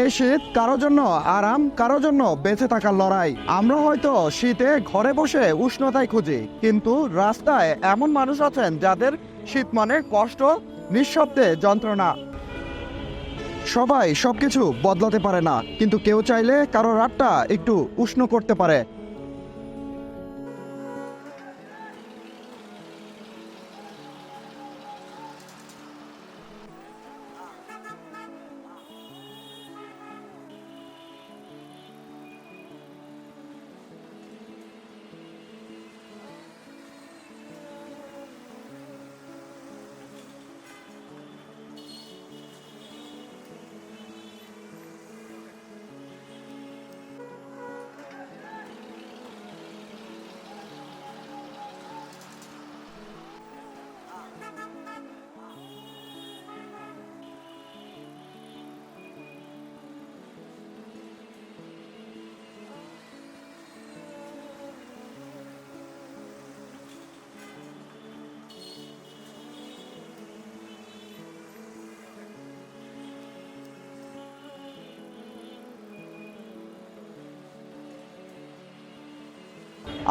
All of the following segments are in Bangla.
এই শীত কারো জন্য আরাম, কারো জন্য বেঁচে থাকার লড়াই। আমরা হয়তো শীতে ঘরে বসে উষ্ণতায় খুঁজি, কিন্তু রাস্তায় এমন মানুষ আছেন যাদের শীত মানে কষ্ট, নিঃশব্দে যন্ত্রণা। সবাই সবকিছু বদলাতে পারে না, কিন্তু কেউ চাইলে কারো রাতটা একটু উষ্ণ করতে পারে।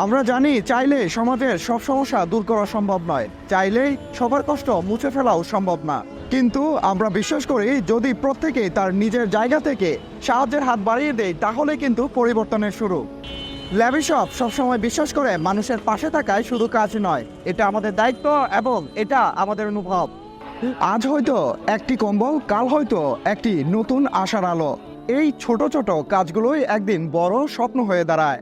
আমরা জানি চাইলে সমাজের সব সমস্যা দূর করা সম্ভব নয়, চাইলেই সবার কষ্ট মুছে ফেলাও সম্ভব না। কিন্তু আমরা বিশ্বাস করি যদি প্রত্যেকেই তার নিজের জায়গা থেকে সাহায্যের হাত বাড়িয়ে দেয়, তাহলে কিন্তু পরিবর্তনের শুরু। ল্যাভিশপ সবসময় বিশ্বাস করে মানুষের পাশে থাকায় শুধু কাজ নয়, এটা আমাদের দায়িত্ব এবং এটা আমাদের অনুভব। আজ হয়তো একটি কম্বল, কাল হয়তো একটি নতুন আশার আলো। এই ছোট ছোট কাজগুলোই একদিন বড় স্বপ্ন হয়ে দাঁড়ায়।